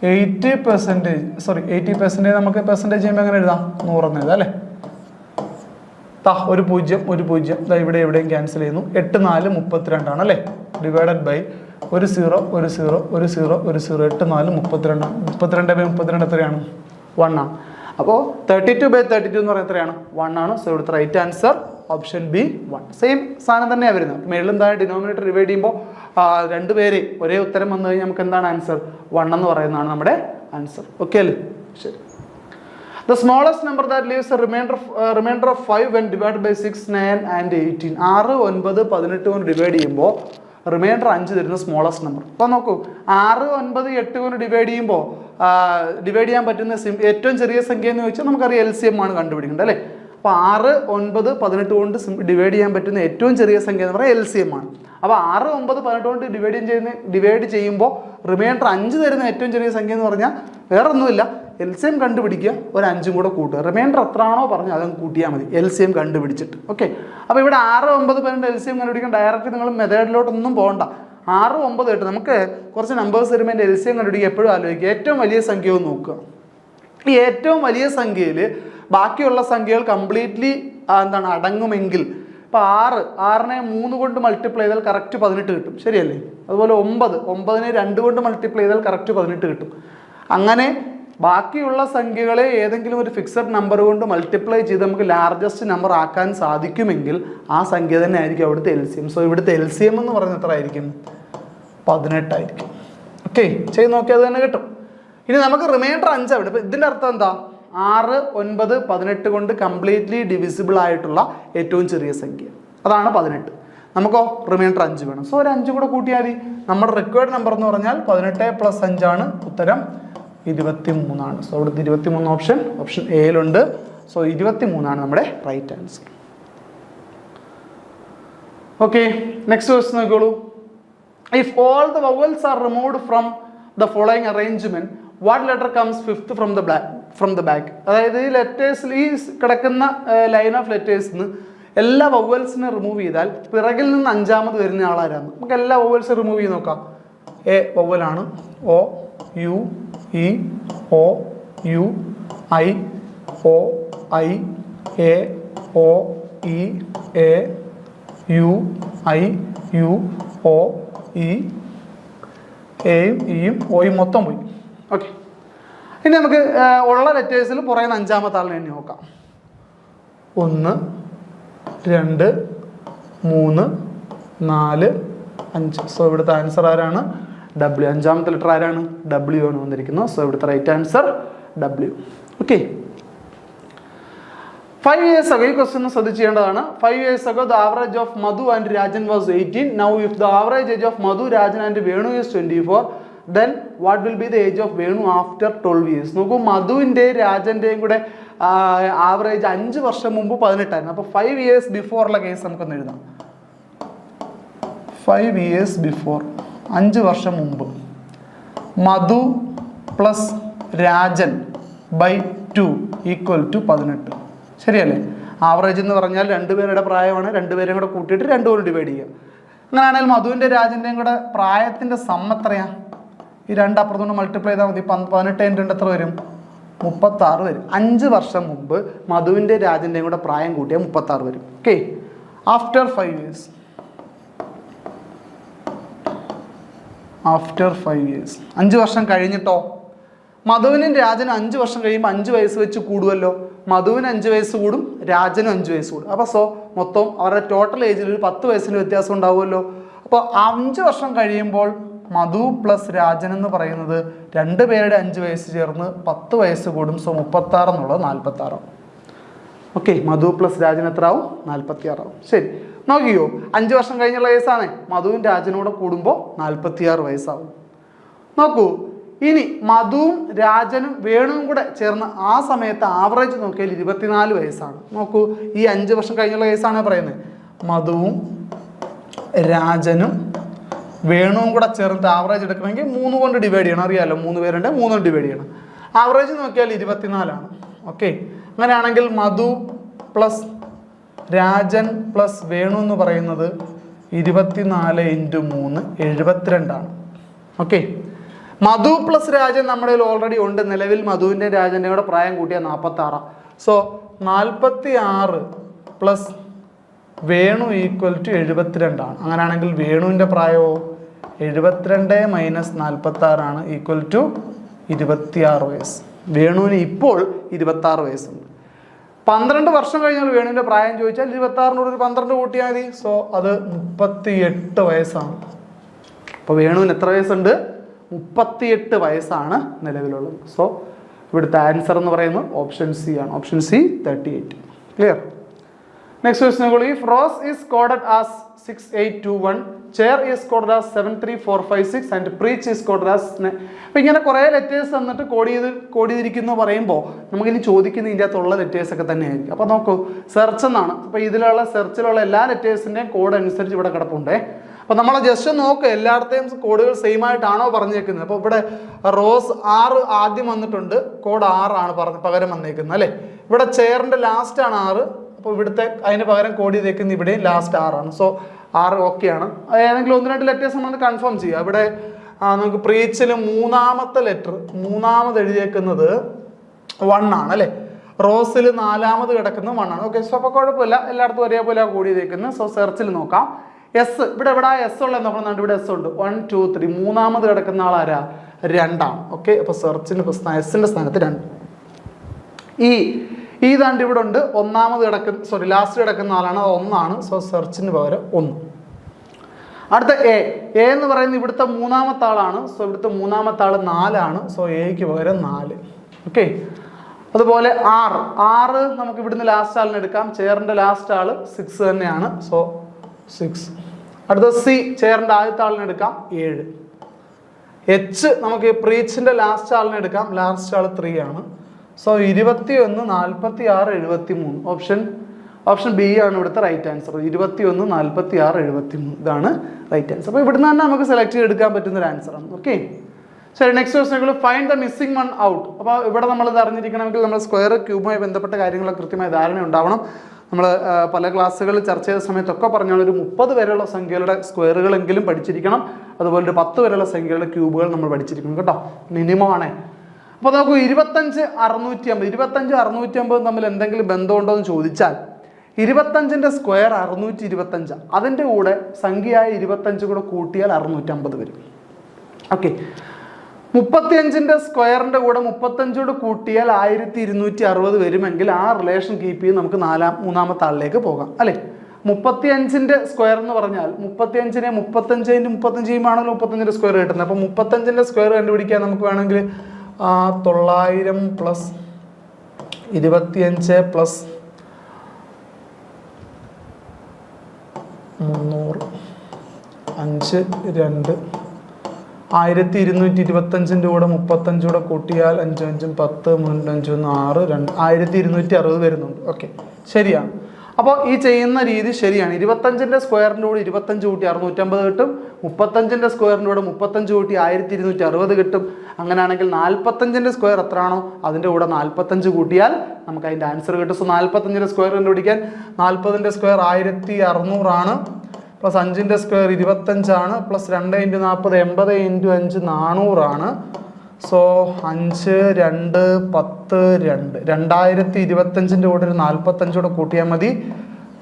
A: × 80% നമുക്ക് പെർസെൻറ്റേജ് ചെയ്യുമ്പോൾ എങ്ങനെ എഴുതാം, 100 എന്ന് എഴുതാം അല്ലേ. ഒരു 0 ഇവിടെ എവിടെയും ക്യാൻസൽ ചെയ്യുന്നു. 8 4 32 ആണ് അല്ലേ, ഡിവൈഡഡ് ബൈ 1 0 1 0 1 0 1 0 8 4 32 32/32 എത്രയാണ്, 1 ആണ്. അപ്പോൾ 32/32 എന്ന് പറയുന്നത് എത്രയാണ്, 1 ആണ്. സോ ഇവിടുത്തെ right answer option B 1. Same സാധനം തന്നെയാണ് വരുന്നത്. മേളിലും താഴെ ഡിനോമിനേറ്റർ ഡിവൈഡ് ചെയ്യുമ്പോൾ രണ്ടുപേരെ ഒരേ ഉത്തരം വന്നു കഴിഞ്ഞാൽ നമുക്ക് എന്താണ് ആൻസർ, 1 എന്ന് പറയുന്നതാണ് നമ്മുടെ ആൻസർ. ഓക്കെ അല്ലേ, ശരി. The smallest number that leaves a remainder of 5 when divided by 6 9 and 18. 6 9 18 കൊണ്ട് ഡിവൈഡ് ചെയ്യുമ്പോൾ റിമൈൻഡർ 5 തരുന്ന സ്മോളസ്റ്റ് നമ്പർ. അപ്പോൾ നോക്കൂ, 6 9 8 കൊണ്ട് ഡിവൈഡ് ചെയ്യുമ്പോൾ ഡിവൈഡ് ചെയ്യാൻ പറ്റുന്ന ഏറ്റവും ചെറിയ സംഖ്യ എന്ന് ചോദിച്ചാൽ നമുക്കറിയാം LCM ആണ് കണ്ടുപിടിക്കേണ്ടത് അല്ലേ. അപ്പോൾ 6 9 18 കൊണ്ട് ഡിവൈഡ് ചെയ്യാൻ പറ്റുന്ന ഏറ്റവും ചെറിയ സംഖ്യ എന്ന് പറയുന്നത് LCM ആണ്. അപ്പോൾ 6 9 18 കൊണ്ട് ഡിവൈഡ് ചെയ്യുമ്പോൾ റിമൈൻഡർ 5 തരുന്ന ഏറ്റവും ചെറിയ സംഖ്യ എന്ന് പറഞ്ഞാൽ വേറെ ഒന്നുമില്ല, LCM കണ്ടുപിടിക്കുക, ഒരു 5 കൂടെ കൂട്ടുക. റിമൈൻഡർ എത്രയാണോ പറഞ്ഞാൽ അതങ്ങ് കൂട്ടിയാൽ മതി LCM കണ്ടുപിടിച്ചിട്ട്. ഓക്കെ, അപ്പോൾ ഇവിടെ 6 9 18 LCM കണ്ടുപിടിക്കാൻ ഡയറക്റ്റ് നിങ്ങൾ മെത്തേഡിലോട്ടൊന്നും പോകണ്ട. 6 9 8 നമുക്ക് കുറച്ച് നമ്പേഴ്സ് വരുമ്പോൾ എൻ്റെ LCM കണ്ടുപിടിക്കുക. എപ്പോഴും ആലോചിക്കുക ഏറ്റവും വലിയ സംഖ്യ ഒന്ന് നോക്കുക. ഈ ഏറ്റവും വലിയ സംഖ്യയിൽ ബാക്കിയുള്ള സംഖ്യകൾ കംപ്ലീറ്റ്ലി അടങ്ങുമെങ്കിൽ, ഇപ്പോൾ 6നെ 3 കൊണ്ട് മൾട്ടിപ്ലൈ ചെയ്താൽ കറക്റ്റ് 18 കിട്ടും ശരിയല്ലേ. അതുപോലെ 9നെ 2 കൊണ്ട് മൾട്ടിപ്ലൈ ചെയ്താൽ കറക്റ്റ് 18 കിട്ടും. അങ്ങനെ ബാക്കിയുള്ള സംഖ്യകളെ ഏതെങ്കിലും ഒരു ഫിക്സഡ് നമ്പർ കൊണ്ട് മൾട്ടിപ്ലൈ ചെയ്ത് നമുക്ക് ലാർജസ്റ്റ് നമ്പർ ആക്കാൻ സാധിക്കുമെങ്കിൽ ആ സംഖ്യ തന്നെ ആയിരിക്കും അവിടുത്തെ LCM. സോ ഇവിടുത്തെ LCM എന്ന് പറയുന്നത് എത്ര ആയിരിക്കും, 18 ആയിരിക്കും. ഓക്കെ, ചെയ്ത് നോക്കിയാൽ അത് തന്നെ കിട്ടും. ഇനി നമുക്ക് റിമൈൻഡർ 5 അവിടെ. ഇപ്പോൾ ഇതിൻ്റെ അർത്ഥം എന്താ, 6 9 18 കൊണ്ട് കംപ്ലീറ്റ്ലി ഡിവിസിബിൾ ആയിട്ടുള്ള ഏറ്റവും ചെറിയ സംഖ്യ അതാണ് 18. നമുക്കോ റിമൈൻഡർ 5 വേണം. സോ ഒരു 5 കൂടെ കൂട്ടിയാൽ മതി. നമ്മുടെ റിക്വയർഡ് നമ്പർ എന്ന് പറഞ്ഞാൽ 18 + 5 ആണ് ഉത്തരം 23 ആണ്. സോ ഇവിടുത്തെ 23 ഓപ്ഷൻ എയിലുണ്ട്. സോ 23 ആണ് നമ്മുടെ right answer. Okay, next question നോക്കിക്കോളൂ. If all the vowels are removed from the following arrangement, what letter comes fifth from the back? അതായത് ഈ ലെറ്റേഴ്സിൽ ഈ കിടക്കുന്ന ലൈൻ ഓഫ് ലെറ്റേഴ്സിന് എല്ലാ വവൽസിനെ റിമൂവ് ചെയ്താൽ പിറകിൽ നിന്ന് 5ാമത് വരുന്ന ആളാരാണ്? നമുക്ക് എല്ലാ വവൽസും റിമൂവ് ചെയ്ത് നോക്കാം. എ വവലാണ്, O U E O U I O I A O E A U I U O E എയും ഇയും ഓയും മൊത്തം പോയി. ഓക്കെ, ഇനി നമുക്ക് ഉള്ള ലെറ്റേഴ്സിൽ പുറയുന്ന 5ാമത്തെ ആളിനെ എണ്ണി നോക്കാം. 1 2 3 4 5. സോ ഇവിടുത്തെ ആൻസർ ആരാണ്? W. 5ാമത്തെ ലെറ്റർ ആരാണ്? W ആണ് വന്നിരിക്കുന്നത്. സോ ഇവിടുത്തെ right answer W. Okay, 5 years ago, ഈ ക്വസ്റ്റ്യൻ ശ്രദ്ധിച്ച് ചെയ്യേണ്ടതാണ്. 5 years ago, the average of Madhu and Rajan was 18. Now, if the average age of Madhu, Rajan and Venu is 24, then what will be the age of Venu after 12 years? നോക്കൂ, മധുവിൻ്റെ രാജൻ്റെയും കൂടെ ആവറേജ് 5 വർഷം മുമ്പ് 18 അപ്പോൾ 5 years ബിഫോറുള്ള കേസ് നമുക്കൊന്ന് എഴുതാം. 5 years ബിഫോർ, 5 വർഷം മുമ്പ്, മധു പ്ലസ് രാജൻ ബൈ 2 = 18. ശരിയല്ലേ? ആവറേജ് എന്ന് പറഞ്ഞാൽ രണ്ടുപേരുടെ പ്രായമാണ്, രണ്ടുപേരെയും കൂടെ കൂട്ടിയിട്ട് 2 കൊണ്ട് ഡിവൈഡ് ചെയ്യുക. അങ്ങനെയാണെങ്കിൽ മധുവിൻ്റെ രാജൻ്റെയും കൂടെ പ്രായത്തിൻ്റെ സം എത്രയാണ്? ഈ 2 അപ്പുറത്തുകൊണ്ട് മൾട്ടിപ്ലൈ ചെയ്താൽ മതി. 18 × 2 എത്ര വരും? 36 വരും. 5 വർഷം മുമ്പ് മധുവിൻ്റെ രാജൻ്റെയും കൂടെ പ്രായം കൂട്ടിയാൽ 36 വരും. Okay, after 5 years. After 5 years, 5 വർഷം കഴിഞ്ഞിട്ടോ? മധുവിനും രാജനും 5 വർഷം കഴിയുമ്പോൾ 5 വയസ്സ് വെച്ച് കൂടുമല്ലോ. മധുവിന് 5 വയസ്സ് കൂടും, രാജനും 5 വയസ്സ് കൂടും. അപ്പോൾ മൊത്തം അവരുടെ ടോട്ടൽ ഏജിൽ ഒരു 10 വയസ്സിന് വ്യത്യാസം ഉണ്ടാവുമല്ലോ. അപ്പോൾ 5 വർഷം കഴിയുമ്പോൾ മധു പ്ലസ് രാജൻ എന്ന് പറയുന്നത് 2 പേരുടെ 5 വയസ്സ് ചേർന്ന് 10 വയസ്സ് കൂടും. 36 എന്നുള്ളത് 46 ആവും. ഓക്കെ, മധു പ്ലസ് രാജൻ എത്ര ആവും? 46 ആവും. ശരി, നോക്കിയോ, 5 വർഷം കഴിഞ്ഞുള്ള കേസാണ്. മധുവും രാജനും കൂടെ കൂടുമ്പോൾ 46 വയസ്സാവും. നോക്കൂ, ഇനി മധുവും രാജനും വേണുവും കൂടെ ചേർന്ന് ആ സമയത്ത് ആവറേജ് നോക്കിയാൽ 24 വയസ്സാണ്. നോക്കൂ, ഈ 5 വർഷം കഴിഞ്ഞുള്ള കേസാണ് പറയുന്നത്. മധുവും രാജനും വേണുവും കൂടെ ചേർത്ത് ആവറേജ് എടുക്കണമെങ്കിൽ 3 കൊണ്ട് ഡിവൈഡ് ചെയ്യണം. അറിയാമല്ലോ, 3 പേരുണ്ട്, 3 കൊണ്ട് ഡിവൈഡ് ചെയ്യണം. ആവറേജ് നോക്കിയാൽ 24 ആണ്. ഓക്കെ, അങ്ങനെയാണെങ്കിൽ മധു പ്ലസ് രാജൻ പ്ലസ് വേണു എന്ന് പറയുന്നത് 24 × 3 72 ആണ്. ഓക്കെ, മധു പ്ലസ് രാജൻ നമ്മുടെ ഓൾറെഡി ഉണ്ട്. നിലവിൽ മധുവിൻ്റെ രാജൻ്റെ കൂടെ പ്രായം കൂട്ടിയ 46. സോ 46 പ്ലസ് വേണു = 72 ആണ്. അങ്ങനെയാണെങ്കിൽ വേണുവിൻ്റെ പ്രായമോ 72 - 46 ആണ്, = 26 വയസ്സ്. വേണുവിന് ഇപ്പോൾ 26 വയസ്സുണ്ട്. 12 വർഷം കഴിഞ്ഞാൽ വേണുവിൻ്റെ പ്രായം ചോദിച്ചാൽ 26 ഒരു 12 കൂട്ടിയാൽ മതി. സോ അത് 38 വയസ്സാണ്. അപ്പോൾ വേണുവിന് എത്ര വയസ്സുണ്ട്? 38 വയസ്സാണ് നിലവിലുള്ളത്. സോ ഇവിടുത്തെ ആൻസർ എന്ന് പറയുന്നത് ഓപ്ഷൻ സി ആണ്. Option C 38. Clear? Next question നോക്കൂ. If rose is coded as 6821, chair is coded as 73456 and preach is coded as. അപ്പോൾ ഇങ്ങനെ കുറേ ലെറ്റേഴ്സ് തന്നിട്ട് കോഡ് ചെയ്തിരിക്കുന്നു പറയുമ്പോൾ നമുക്കിനി ചോദിക്കുന്ന ഇതിൻ്റെ അകത്തുള്ള ലെറ്റേഴ്സൊക്കെ തന്നെയായിരിക്കും. അപ്പോൾ നോക്കൂ, സെർച്ച് എന്നാണ്. അപ്പോൾ ഇതിലുള്ള സെർച്ചിലുള്ള എല്ലാ ലെറ്റേഴ്സിൻ്റെയും കോഡ് അനുസരിച്ച് ഇവിടെ കിടപ്പുണ്ടേ. അപ്പോൾ നമ്മൾ ജസ്റ്റ് നോക്കുക, എല്ലായിടത്തെയും കോഡുകൾ സെയിം ആയിട്ടാണോ പറഞ്ഞേക്കുന്നത്. അപ്പോൾ ഇവിടെ റോസ് 6 ആദ്യം വന്നിട്ടുണ്ട്, കോഡ് 6 ആണ് പകരം വന്നേക്കുന്നത് അല്ലേ. ഇവിടെ ചെയറിൻ്റെ ലാസ്റ്റാണ് 6. അപ്പോൾ ഇവിടുത്തെ അതിന് പകരം കോഡ് ചെയ്തേക്കുന്നത് ഇവിടെയും ലാസ്റ്റ് 6 ആണ്. സോ 6 ഓക്കെയാണ്. ഏതെങ്കിലും 1-2 ലെറ്റേഴ്സ് നമ്മൾ കൺഫേം ചെയ്യുക. ഇവിടെ നമുക്ക് പ്രീച്ചിൽ 3-ാമത്തെ ലെറ്റർ, 3-ാമത് എഴുതിയേക്കുന്നത് 1 ആണ് അല്ലേ. റോസിൽ 4-ാമത് കിടക്കുന്നത് 1 ആണ്. ഓക്കെ, സോ അപ്പോൾ കുഴപ്പമില്ല, എല്ലായിടത്തും ഒരേപോലെ കോഡ് ചെയ്തേക്കുന്നത്. സോ സെർച്ചിൽ നോക്കാം. എസ്, ഇവിടെ എസ് ഉള്ളത് നോക്കണം. ഇവിടെ എസ് ഉണ്ട്. 1 2 3. 3-ാമത് കിടക്കുന്ന ആളാരാ? 2 ആണ്. ഓക്കെ, അപ്പോൾ സെർച്ചിന് എസിൻ്റെ സ്ഥാനത്ത് 2. ഈ ദാണ്ട് ഇവിടെ ഉണ്ട്. 1-ാമത് കിടക്കുന്ന ലാസ്റ്റ് കിടക്കുന്ന ആളാണ്, അത് 1 ആണ്. സോ സെർച്ചിന് പകരം 1. അടുത്ത എ എന്ന് പറയുന്നത് ഇവിടുത്തെ 3-ാമത്തെ ആളാണ്. സോ ഇവിടുത്തെ 3-ാമത്തെ ആൾ 4 ആണ്. സോ എക്ക് പകരം 4. ഓക്കെ, അതുപോലെ 6 നമുക്ക് ഇവിടുന്ന് ലാസ്റ്റ് ആളിനെ എടുക്കാം. ചെയറിൻ്റെ ലാസ്റ്റ് ആൾ 6 തന്നെയാണ്. സോ 6. അടുത്ത സി, ചെയറിൻ്റെ ആദ്യത്തെ ആളിനെ എടുക്കാം, 7. എച്ച് നമുക്ക് പ്രീച്ചിൻ്റെ ലാസ്റ്റ് ആളിനെ എടുക്കാം. ലാസ്റ്റ് ആൾ 3 ആണ്. സോ 21 46 73. ഓപ്ഷൻ ബി ആണ് ഇവിടുത്തെ റൈറ്റ് ആൻസർ. 21 46 73 ഇതാണ് റൈറ്റ് ആൻസർ. അപ്പോൾ ഇവിടുന്ന് തന്നെ നമുക്ക് സെലക്ട് ചെയ്തെടുക്കാൻ പറ്റുന്ന ഒരു ആൻസറാണ്. ഓക്കെ, ശരി. Next question, find the missing one out. അപ്പോൾ ഇവിടെ നമ്മൾ ഇത് അറിഞ്ഞിരിക്കണമെങ്കിൽ നമ്മൾ സ്ക്വയർ ക്യൂബുമായി ബന്ധപ്പെട്ട കാര്യങ്ങളൊക്കെ കൃത്യമായ ധാരണ ഉണ്ടാവണം. നമ്മൾ പല ക്ലാസ്സുകളിൽ ചർച്ച ചെയ്ത സമയത്തൊക്കെ പറഞ്ഞാൽ ഒരു 30 വരെയുള്ള സംഖ്യകളുടെ സ്ക്വയറുകളെങ്കിലും പഠിച്ചിരിക്കണം. അതുപോലെ ഒരു 10 വരെയുള്ള സംഖ്യകളുടെ ക്യൂബുകൾ നമ്മൾ പഠിച്ചിരിക്കണം കേട്ടോ, മിനിമം ആണേ. അപ്പോൾ നമുക്ക് 25 650 തമ്മിൽ എന്തെങ്കിലും ബന്ധമുണ്ടോ എന്ന് ചോദിച്ചാൽ 25ൻ്റെ സ്ക്വയർ 625. അതിൻ്റെ കൂടെ സംഖ്യയായ 25 കൂടെ കൂട്ടിയാൽ 650 വരും. ഓക്കെ, 35ൻ്റെ സ്ക്വയറിൻ്റെ കൂടെ 35 കൂട്ടിയാൽ 1260 വരുമെങ്കിൽ ആ റിലേഷൻ കീപ്പ് ചെയ്ത് നമുക്ക് 3-ാമത്തെ ആളിലേക്ക് പോകാം അല്ലേ. 35ൻ്റെ സ്ക്വയർ എന്ന് പറഞ്ഞാൽ 35നെ 35 ആണല്ലോ 35ൻ്റെ സ്ക്വയർ കിട്ടുന്നത്. അപ്പോൾ 35ൻ്റെ സ്ക്വയർ കണ്ടുപിടിക്കാൻ നമുക്ക് വേണമെങ്കിൽ 900 പ്ലസ് 25 പ്ലസ് 300 5 2 1225 കൂടെ 35 കൂടെ കൂട്ടിയാൽ 5 5 10 3 5 1 6 2 1260 വരുന്നുണ്ട്. ഓക്കെ, ശരിയാണ്. അപ്പോൾ ഈ ചെയ്യുന്ന രീതി ശരിയാണ്. 25ന്റെ സ്ക്വയറിൻ്റെ കൂടെ 25 കൂട്ടി 650 കിട്ടും. 35ന്റെ സ്ക്വയറിൻ്റെ കൂടെ 35 കൂട്ടി 1260 കിട്ടും. അങ്ങനെയാണെങ്കിൽ 45ന്റെ സ്ക്വയർ എത്രയാണോ അതിൻ്റെ കൂടെ 45 കൂട്ടിയാൽ നമുക്ക് അതിൻ്റെ ആൻസർ കിട്ടും. സോ 45ന്റെ സ്ക്വയർ കണ്ടുപിടിക്കാൻ 40ന്റെ സ്ക്വയർ 1600 ആണ്, പ്ലസ് 5ന്റെ സ്ക്വയർ 25 ആണ്, പ്ലസ് 2 × 40 80 × 5 400 ആണ്. സോ 5 2 10 2 2025ൻ്റെ കൂടെ ഒരു 45 കൂടെ കൂട്ടിയാൽ മതി.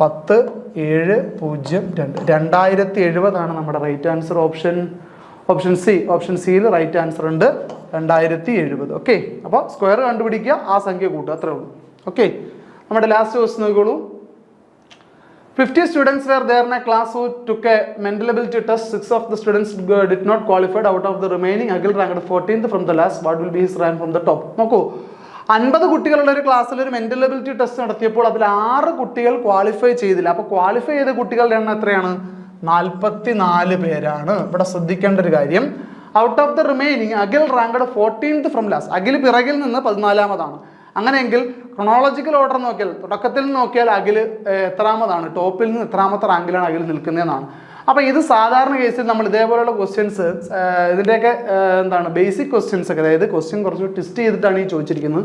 A: 10 7 0 2 2070 ആണ് നമ്മുടെ റൈറ്റ് ആൻസർ. ഓപ്ഷൻ സിയിൽ റൈറ്റ് ആൻസർ ഉണ്ട് 2070. ഓക്കെ, അപ്പോൾ സ്ക്വയർ കണ്ടുപിടിക്കുക, ആ സംഖ്യ കൂട്ടുക, അത്രേ ഉള്ളൂ. ഓക്കെ, നമ്മുടെ ലാസ്റ്റ് ക്വസ്റ്റ്യൻ നോക്കിക്കോളൂ. 50 students were there in a class who took a mental ability test. 6 of the students did not qualify. Out of the remaining, Akhil ranked 14th from the last. What will be his rank from the top? നോക്കൂ, 50 കുട്ടികളുടെ ഒരു ക്ലാസ്സിൽ ഒരു മെന്റൽ എബിലിറ്റി ടെസ്റ്റ് നടത്തിയപ്പോൾ അതിൽ 6 കുട്ടികൾ ക്വാളിഫൈ ചെയ്തില്ല. അപ്പോൾ ക്വാളിഫൈ ചെയ്ത കുട്ടികളുടെ എണ്ണം എത്രയാണ്? 44 പേരാണ്. ഇവിടെ ശ്രദ്ധിക്കേണ്ട ഒരു കാര്യം, out of the remaining Akhil ranked 14th from last. Akhil പിറകിൽ നിന്ന് 14ാമതാണ്. അങ്ങനെയെങ്കിൽ ക്രൊണോളജിക്കൽ ഓർഡർ നോക്കിയാൽ, തുടക്കത്തിൽ നിന്ന് നോക്കിയാൽ അഖിൽ എത്രാമതാണ്, ടോപ്പിൽ നിന്ന് എത്രാമത്തെ റാങ്കിലാണ് അഖിൽ നിൽക്കുന്നതെന്നാണ്. അപ്പോൾ ഇത് സാധാരണ കേസിൽ നമ്മൾ ഇതേപോലെയുള്ള ക്വസ്റ്റ്യൻസ്, ഇതിൻ്റെയൊക്കെ എന്താണ് ബേസിക് ക്വസ്റ്റ്യൻസ് ഒക്കെ, അതായത് ക്വസ്റ്റ്യൻ കുറച്ച് ട്വിസ്റ്റ് ചെയ്തിട്ടാണ് ഈ ചോദിച്ചിരിക്കുന്നത്.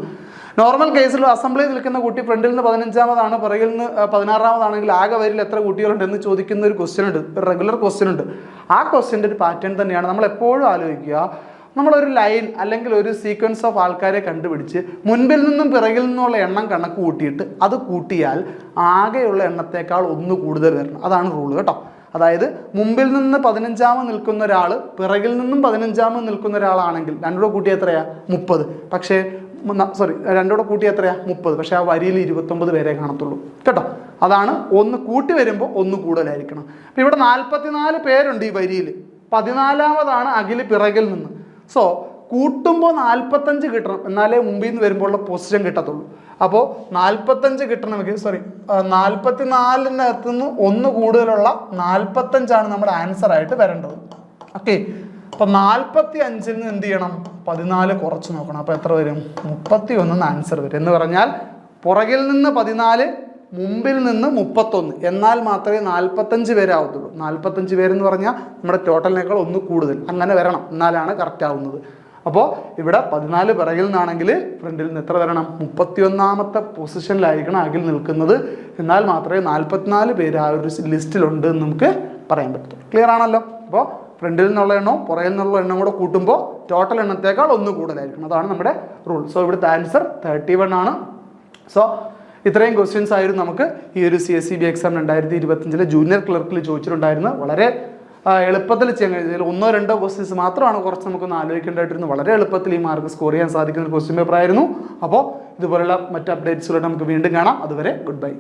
A: നോർമൽ കേസിൽ അസംബ്ലിയിൽ നിൽക്കുന്ന കുട്ടി ഫ്രണ്ടിൽ നിന്ന് 15ാമതാണ്, പിറകിൽ നിന്ന് 16ാമതാണെങ്കിൽ ആകെ വരിൽ എത്ര കുട്ടികളുണ്ടെന്ന് ചോദിക്കുന്ന ഒരു ക്വസ്റ്റ്യൻ ഉണ്ട്, ഒരു റെഗുലർ ക്വസ്റ്റ്യൻ ഉണ്ട്. ആ ക്വസ്റ്റ്യൻ്റെ ഒരു പാറ്റേൺ തന്നെയാണ് നമ്മൾ എപ്പോഴും ആലോചിക്കുക. നമ്മളൊരു ലൈൻ അല്ലെങ്കിൽ ഒരു സീക്വൻസ് ഓഫ് ആൾക്കാരെ കണ്ടുപിടിച്ച് മുൻപിൽ നിന്നും പിറകിൽ നിന്നുള്ള എണ്ണം കണക്ക് കൂട്ടിയിട്ട് അത് കൂട്ടിയാൽ ആകെയുള്ള എണ്ണത്തേക്കാൾ 1 കൂടുതൽ വരണം. അതാണ് റൂള് കേട്ടോ. അതായത് മുമ്പിൽ നിന്ന് 15ാമത് നിൽക്കുന്ന ഒരാൾ പിറകിൽ നിന്നും 15ാമത് നിൽക്കുന്ന ഒരാളാണെങ്കിൽ രണ്ടുകൂടെ കൂട്ടി എത്രയാ? 30. പക്ഷേ രണ്ടുകൂടെ കൂട്ടി എത്രയാ? 30. പക്ഷേ ആ വരിയിൽ 29 പേരെ കാണത്തുള്ളൂ കേട്ടോ. അതാണ് 1 കൂട്ടി വരുമ്പോൾ 1 കൂടുതലായിരിക്കണം. അപ്പം ഇവിടെ 44 പേരുണ്ട് ഈ വരിയിൽ. 14ാമതാണ് അഖിൽ പിറകിൽ നിന്ന്. സോ കൂട്ടുമ്പോൾ 45 കിട്ടണം, എന്നാലേ മുമ്പിൽ നിന്ന് വരുമ്പോഴുള്ള പൊസിഷൻ കിട്ടത്തുള്ളൂ. അപ്പോൾ 45 കിട്ടണമെങ്കിൽ 44-നകത്ത് നിന്ന് 1 കൂടുതലുള്ള 45 നമ്മുടെ ആൻസർ ആയിട്ട് വരേണ്ടത്. ഓക്കെ, അപ്പോൾ 45-ൽ നിന്ന് എന്ത് ചെയ്യണം? 14 കുറച്ച് നോക്കണം. അപ്പോൾ എത്ര വരും? 31 ആൻസർ വരും. എന്ന് പറഞ്ഞാൽ പുറകിൽ നിന്ന് 14, മുമ്പിൽ നിന്ന് 31, എന്നാൽ മാത്രമേ 45 പേരാവത്തുള്ളൂ. 45 പേരെന്ന് പറഞ്ഞാൽ നമ്മുടെ ടോട്ടലിനേക്കാൾ 1 കൂടുതൽ, അങ്ങനെ വരണം, എന്നാലാണ് കറക്റ്റ് ആവുന്നത്. അപ്പോൾ ഇവിടെ 14 പിറകിൽ നിന്നാണെങ്കിൽ ഫ്രണ്ടിൽ നിന്ന് എത്ര വരണം? 31ാമത്തെ പൊസിഷനിലായിരിക്കണം അഖിൽ നിൽക്കുന്നത്, എന്നാൽ മാത്രമേ 44 പേര് ആ ഒരു ലിസ്റ്റിലുണ്ട് എന്ന് നമുക്ക് പറയാൻ പറ്റും. ക്ലിയർ ആണല്ലോ? അപ്പോൾ ഫ്രണ്ടിൽ നിന്നുള്ള എണ്ണവും പുറകിൽ നിന്നുള്ള എണ്ണം കൂടെ കൂട്ടുമ്പോൾ ടോട്ടൽ എണ്ണത്തേക്കാൾ 1 കൂടുതലായിരിക്കണം. അതാണ് നമ്മുടെ റൂൾ. സോ ഇവിടുത്തെ ആൻസർ 31 ആണ്. സോ ഇത്രയും ക്വസ്റ്റ്യൻസ് ആയിരുന്നു നമുക്ക് ഈ ഒരു CSEB എക്സാം 2025 ജൂനിയർ ക്ലർക്കിൽ ചോദിച്ചിട്ടുണ്ടായിരുന്നു. വളരെ എളുപ്പത്തിൽ ചെയ്യാൻ കഴിഞ്ഞാൽ 1-2 ക്വസ്റ്റ്യൻസ് മാത്രമാണ് കുറച്ച് നമുക്കൊന്ന് ആലോചിക്കേണ്ടതായിട്ടിരുന്നു. വളരെ എളുപ്പത്തിൽ ഈ മാർക്ക് സ്കോർ ചെയ്യാൻ സാധിക്കുന്ന ഒരു ക്വസ്റ്റ്യൻ പേപ്പർ ആയിരുന്നു. അപ്പോൾ ഇതുപോലുള്ള മറ്റ് അപ്ഡേറ്റ്സുകളായിട്ട് നമുക്ക് വീണ്ടും കാണാം. അതുവരെ ഗുഡ് ബൈ.